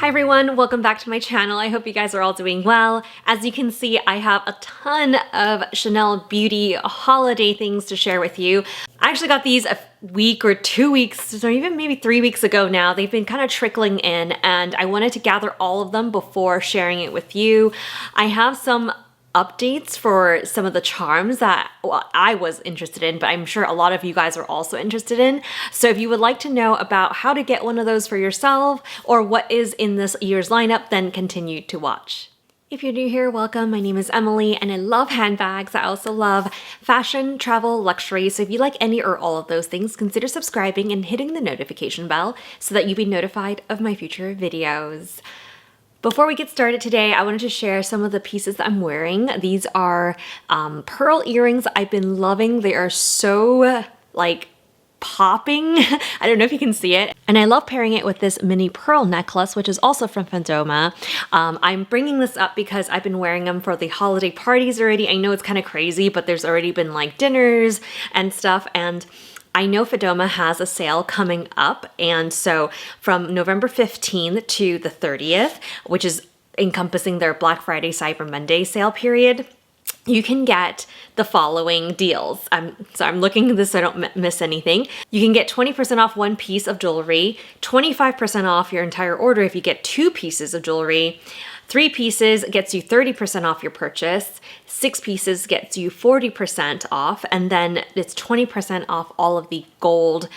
Hi everyone, welcome back to my channel. I hope you guys are all doing well. As you can see, I have a ton of Chanel beauty holiday things to share with you. I actually got these a week or 2 weeks, or even maybe 3 weeks ago now. They've been kind of trickling in and I wanted to gather all of them before sharing it with you. I have some updates for some of the charms that I was interested in, but I'm sure a lot of you guys are also interested in. So if you would like to know about how to get one of those for yourself or what is in this year's lineup, then continue to watch. If you're new here, welcome. My name is Emily and I love handbags. I also love fashion, travel, luxury. So if you like any or all of those things, consider subscribing and hitting the notification bell so that you'll be notified of my future videos. Before we get started today, I wanted to share some of the pieces that I'm wearing. These are pearl earrings I've been loving. They are so like popping. I don't know if you can see it. And I love pairing it with this mini pearl necklace, which is also from Fandoma. I'm bringing this up because I've been wearing them for the holiday parties already. I know it's kind of crazy, but there's already been like dinners and stuff. And I know Fandoma has a sale coming up, and so from November 15th to the 30th, which is encompassing their Black Friday, Cyber Monday sale period, you can get the following deals. I'm looking at this so I don't miss anything. You can get 20% off one piece of jewelry, 25% off your entire order if you get 2 pieces of jewelry, 3 pieces gets you 30% off your purchase, 6 pieces gets you 40% off, and then it's 20% off all of the gold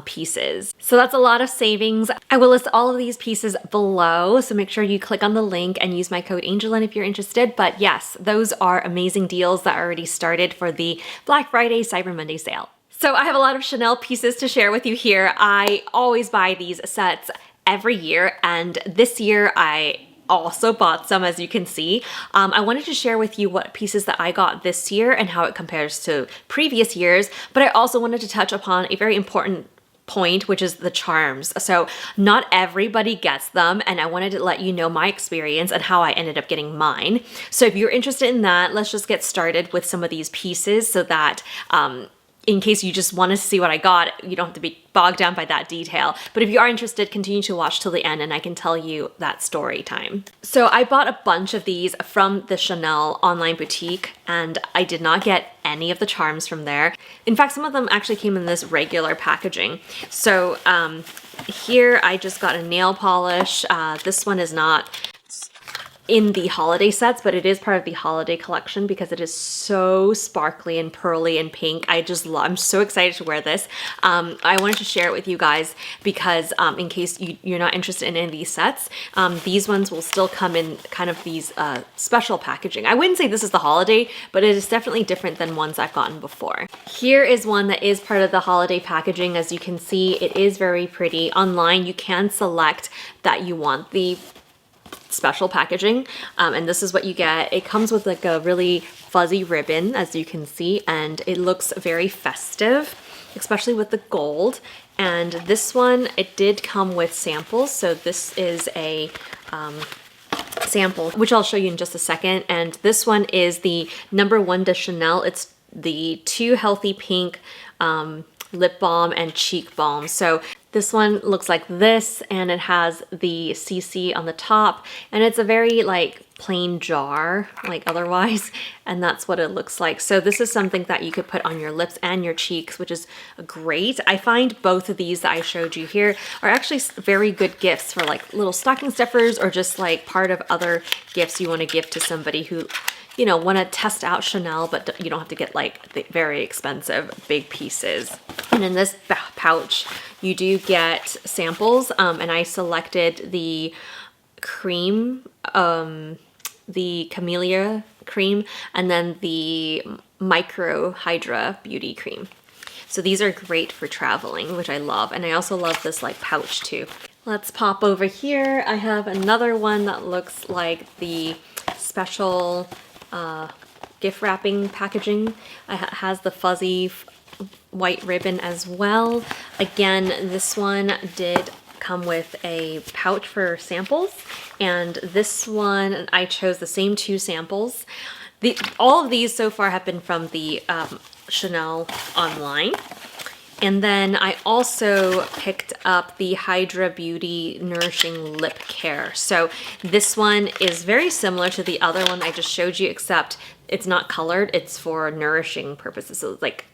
pieces. So that's a lot of savings. I will list all of these pieces below, so make sure you click on the link and use my code angeleyn if you're interested. But yes, those are amazing deals that already started for the Black Friday, Cyber Monday sale. So I have a lot of Chanel pieces to share with you here. I always buy these sets every year, and this year I also bought some, as you can see. I wanted to share with you what pieces that I got this year and how it compares to previous years, but I also wanted to touch upon a very important point, which is the charms. So not everybody gets them, and I wanted to let you know my experience and how I ended up getting mine. So if you're interested in that, let's just get started with some of these pieces so that in case you just want to see what I got, you don't have to be bogged down by that detail. But if you are interested, continue to watch till the end and I can tell you that story time. So I bought a bunch of these from the Chanel online boutique and I did not get any of the charms from there. In fact, some of them actually came in this regular packaging. So here I just got a nail polish. This one is not in the holiday sets, but it is part of the holiday collection because it is so sparkly and pearly and pink. I'm so excited to wear this. I wanted to share it with you guys because in case you're not interested in any of these sets, these ones will still come in kind of these special packaging. I wouldn't say this is the holiday, but it is definitely different than ones I've gotten before. Here is one that is part of the holiday packaging. As you can see, it is very pretty. Online, you can select that you want the special packaging, and this is what you get. It comes with like a really fuzzy ribbon, as you can see, and it looks very festive, especially with the gold. And this one, it did come with samples, so this is a sample, which I'll show you in just a second. And this one is the number 1 de Chanel. It's the Too Healthy Pink lip balm and cheek balm. So this one looks like this, and it has the CC on the top, and it's a very like plain jar like otherwise, and that's what it looks like. So this is something that you could put on your lips and your cheeks, which is great. I find both of these that I showed you here are actually very good gifts for like little stocking stuffers or just like part of other gifts you want to give to somebody who, you know, want to test out Chanel, but you don't have to get like the very expensive big pieces. And in this pouch, you do get samples, and I selected the cream, the Camellia cream, and then the Micro Hydra Beauty cream. So these are great for traveling, which I love. And I also love this like pouch too. Let's pop over here. I have another one that looks like the special gift wrapping packaging. It has the fuzzy white ribbon as well. Again, this one did come with a pouch for samples, and this one I chose the same 2 samples. All of these so far have been from the Chanel online. And then I also picked up the Hydra Beauty Nourishing Lip Care. So this one is very similar to the other one I just showed you, except it's not colored. It's for nourishing purposes. So it's like,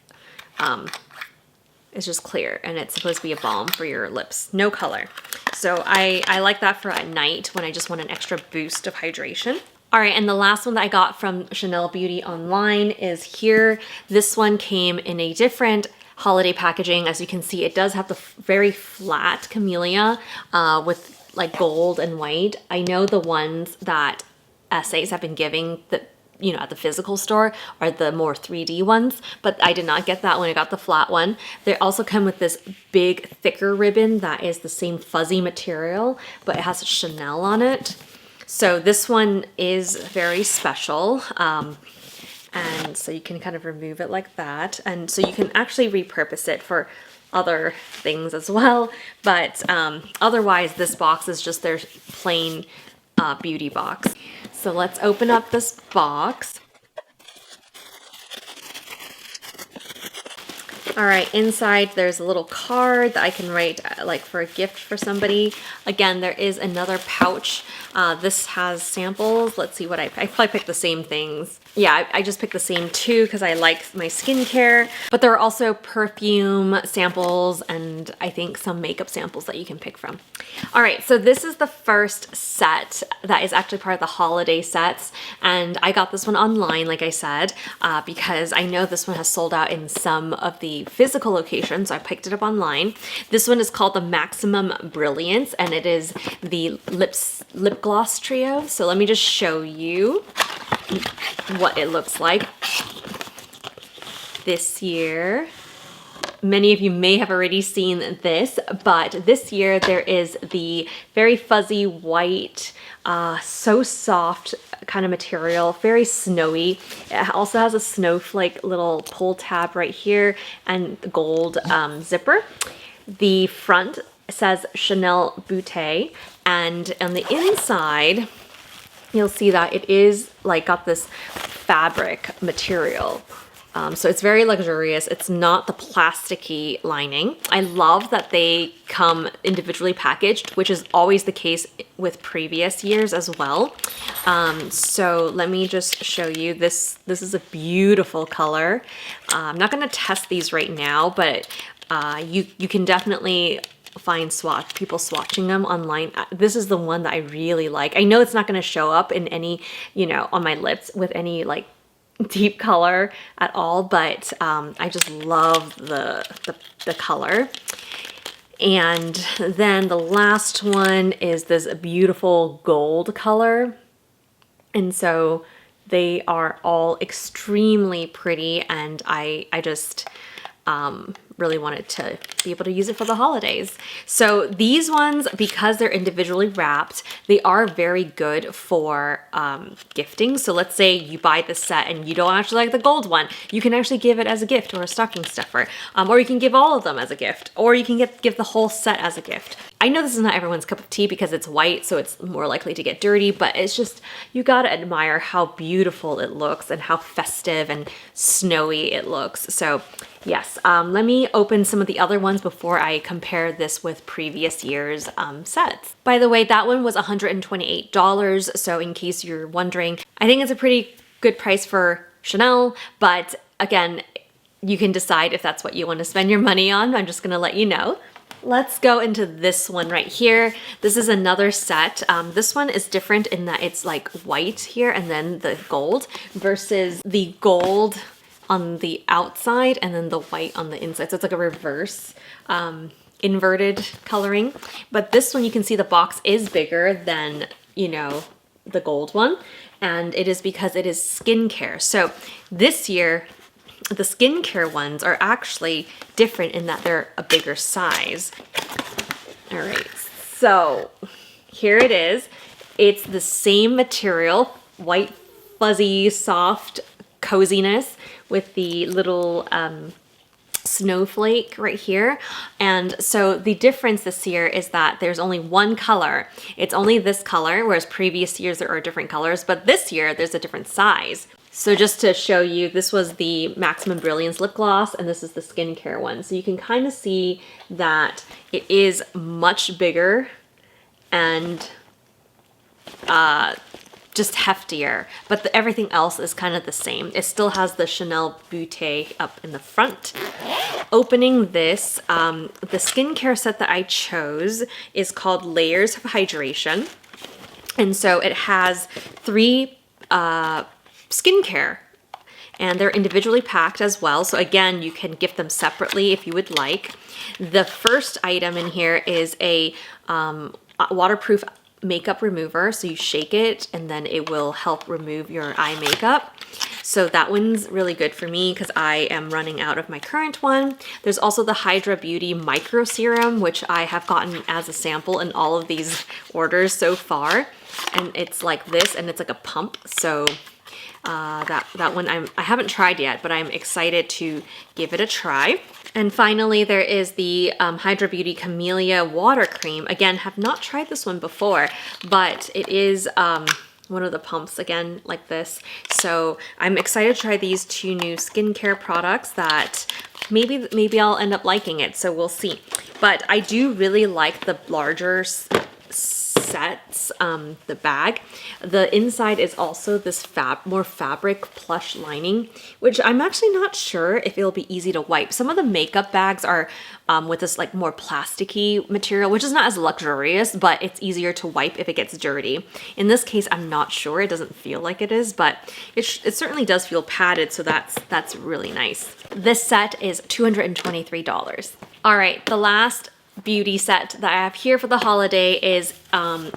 it's just clear, and it's supposed to be a balm for your lips. No color. So I like that for at night when I just want an extra boost of hydration. All right, and the last one that I got from Chanel Beauty online is here. This one came in a different holiday packaging. As you can see, it does have the very flat camellia with like gold and white. I know the ones that essays have been giving that, you know, at the physical store are the more 3D ones, but I did not get that one. I got the flat one. They also come with this big, thicker ribbon that is the same fuzzy material, but it has Chanel on it. So this one is very special. And so you can kind of remove it like that. And so you can actually repurpose it for other things as well. But otherwise, this box is just their plain beauty box. So let's open up this box. All right, inside there's a little card that I can write like for a gift for somebody. Again, there is another pouch. This has samples. Let's see what I probably picked the same things. Yeah, I just picked the same two because I like my skincare, but there are also perfume samples and I think some makeup samples that you can pick from. All right, so this is the first set that is actually part of the holiday sets, and I got this one online, like I said, because I know this one has sold out in some of the physical locations, so I picked it up online. This one is called the Maximum Brilliance, and it is the lip gloss trio. So let me just show you what it looks like this year. Many of you may have already seen this, but this year there is the very fuzzy white, so soft kind of material, very snowy. It also has a snowflake little pull tab right here and the gold zipper. The front says Chanel Beauté, and on the inside, you'll see that it is like got this fabric material. So it's very luxurious. It's not the plasticky lining. I love that they come individually packaged, which is always the case with previous years as well. So let me just show you this. This is a beautiful color. I'm not going to test these right now, but you can definitely find people swatching them online. This is the one that I really like. I know it's not going to show up in any, you know, on my lips with any like deep color at all, but I just love the color. And then the last one is this beautiful gold color, and so they are all extremely pretty, and I just really wanted to be able to use it for the holidays. So these ones, because they're individually wrapped, they are very good for gifting. So let's say you buy this set and you don't actually like the gold one, you can actually give it as a gift or a stocking stuffer, or you can give all of them as a gift, or you can give the whole set as a gift. I know this is not everyone's cup of tea because it's white, so it's more likely to get dirty, but it's just, you gotta admire how beautiful it looks and how festive and snowy it looks. So yes, let me open some of the other ones before I compare this with previous year's sets. By the way, that one was $128, so in case you're wondering, I think it's a pretty good price for Chanel, but again, you can decide if that's what you want to spend your money on. I'm just gonna let you know. Let's go into this one right here. This is another set. This one is different in that it's like white here and then the gold versus the gold on the outside and then the white on the inside. So it's like a reverse inverted coloring. But this one, you can see the box is bigger than, you know, the gold one. And it is because it is skincare. So this year, the skincare ones are actually different in that they're a bigger size. All right, so here it is. It's the same material, white, fuzzy, soft coziness with the little snowflake right here. And so the difference this year is that there's only one color. It's only this color, whereas previous years there are different colors, but this year there's a different size. So just to show you, this was the Maximum Brilliance lip gloss, and this is the skincare one. So you can kind of see that it is much bigger and just heftier, but everything else is kind of the same. It still has the Chanel Beauté up in the front. Opening this, the skincare set that I chose is called Layers of Hydration. And so it has 3 skincare, and they're individually packed as well. So again, you can gift them separately if you would like. The first item in here is a waterproof makeup remover. So you shake it and then it will help remove your eye makeup. So that one's really good for me because I am running out of my current one. There's also the Hydra Beauty Micro Serum, which I have gotten as a sample in all of these orders so far. And it's like this, and it's like a pump. So that one I haven't tried yet, but I'm excited to give it a try. And finally, there is the Hydra Beauty Camellia Water Cream. Again, have not tried this one before, but it is one of the pumps, again, like this. So I'm excited to try these 2 new skincare products that maybe I'll end up liking it, so we'll see. But I do really like the larger sets, the bag. The inside is also this more fabric plush lining, which I'm actually not sure if it'll be easy to wipe. Some of the makeup bags are with this like more plasticky material, which is not as luxurious, but it's easier to wipe if it gets dirty. In this case, I'm not sure. It doesn't feel like it is, but it certainly does feel padded, so that's really nice. This set is $223. All right, the last beauty set that I have here for the holiday is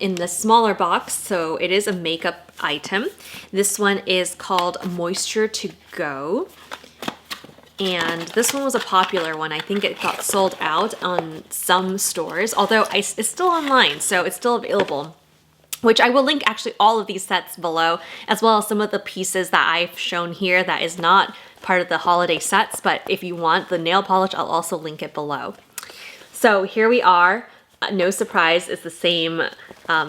in the smaller box, so it is a makeup item. This one is called Moisture to Go, and this one was a popular one. I think it got sold out on some stores, although it's still online, so it's still available, which I will link actually all of these sets below, as well as some of the pieces that I've shown here that is not part of the holiday sets, but if you want the nail polish, I'll also link it below. So here we are. No surprise, it's the same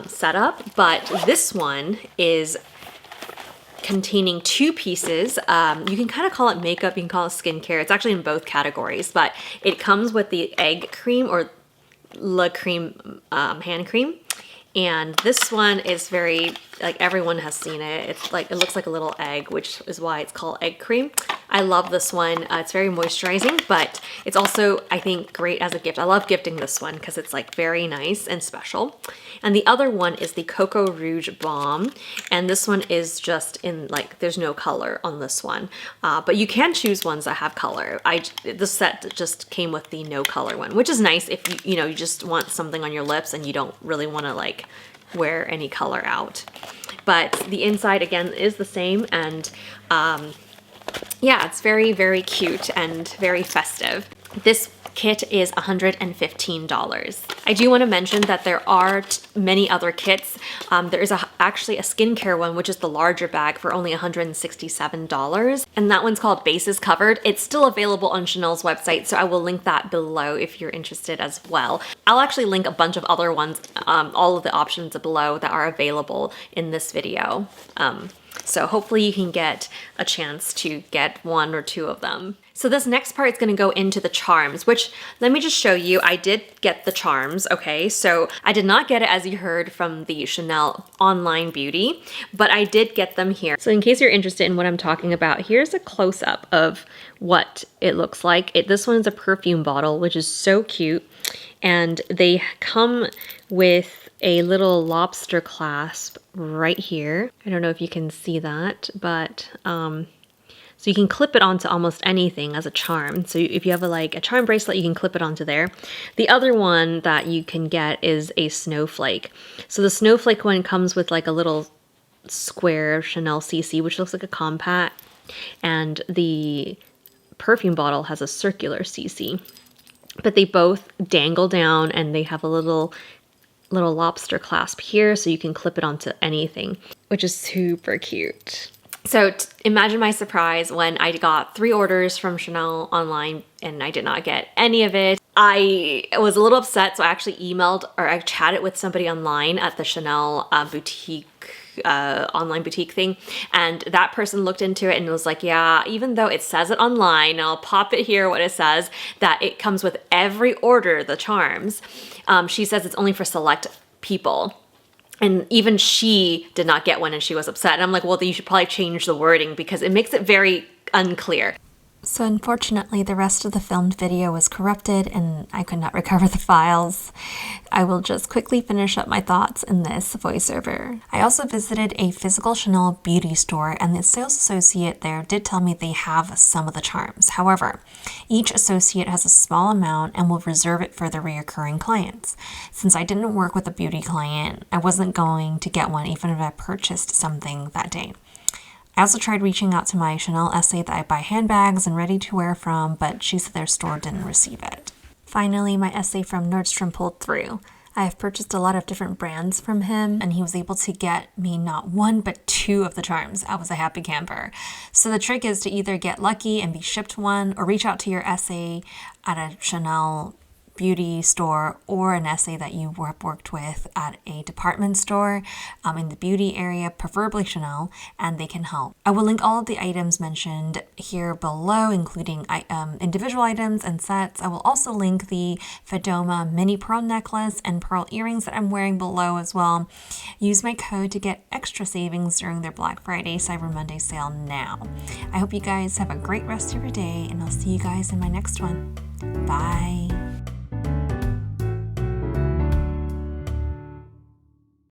setup, but this one is containing 2 pieces. You can kind of call it makeup, you can call it skincare. It's actually in both categories, but it comes with the egg cream or La Cream hand cream. And this one is very, like, everyone has seen it. It's like, it looks like a little egg, which is why it's called egg cream. I love this one. It's very moisturizing, but it's also, I think, great as a gift. I love gifting this one because it's like very nice and special. And the other one is the Cocoa Rouge Balm. And this one is just in like, there's no color on this one. But you can choose ones that have color. The set just came with the no color one, which is nice if you just want something on your lips and you don't really want to like wear any color out. But the inside again is the same, and yeah, it's very, very cute and very festive. This kit is $115. I do want to mention that there are many other kits. There is actually a skincare one, which is the larger bag for only $167. And that one's called Bases Covered. It's still available on Chanel's website, so I will link that below if you're interested as well. I'll actually link a bunch of other ones, all of the options below that are available in this video. So hopefully you can get a chance to get 1 or 2 of them. So this next part is going to go into the charms, which let me just show you. I did get the charms, okay? So I did not get it, as you heard, from the Chanel online beauty, but I did get them here. So in case you're interested in what I'm talking about, here's a close-up of what it looks like. This one is a perfume bottle, which is so cute. And they come with a little lobster clasp right here. I don't know if you can see that, but so you can clip it onto almost anything as a charm. So if you have a charm bracelet, you can clip it onto there. The other one that you can get is a snowflake. So the snowflake one comes with like a little square Chanel CC, which looks like a compact, and the perfume bottle has a circular CC. But they both dangle down, and they have a little lobster clasp here, so you can clip it onto anything, which is super cute. So imagine my surprise when I got 3 orders from Chanel online and I did not get any of it. I was a little upset, so I actually emailed, or I chatted with somebody online at the Chanel boutique online boutique thing. And that person looked into it and was like, yeah, even though it says it online, and I'll pop it here what it says, that it comes with every order, the charms. She says it's only for select people. And even she did not get one and she was upset. And I'm like, well, then you should probably change the wording because it makes it very unclear. So unfortunately, the rest of the filmed video was corrupted and I could not recover the files. I will just quickly finish up my thoughts in this voiceover. I also visited a physical Chanel beauty store and the sales associate there did tell me they have some of the charms. However, each associate has a small amount and will reserve it for their reoccurring clients. Since I didn't work with a beauty client, I wasn't going to get one even if I purchased something that day. I also tried reaching out to my Chanel SA that I buy handbags and ready-to-wear from, but she said their store didn't receive it. Finally, my SA from Nordstrom pulled through. I have purchased a lot of different brands from him, and he was able to get me not one, but two of the charms. I was a happy camper. So the trick is to either get lucky and be shipped one, or reach out to your SA at a Chanel beauty store or an SA that you have worked with at a department store in the beauty area, preferably Chanel, and they can help. I will link all of the items mentioned here below, including individual items and sets. I will also link the Fedoma mini pearl necklace and pearl earrings that I'm wearing below as well. Use my code to get extra savings during their Black Friday, Cyber Monday sale now. I hope you guys have a great rest of your day, and I'll see you guys in my next one. Bye.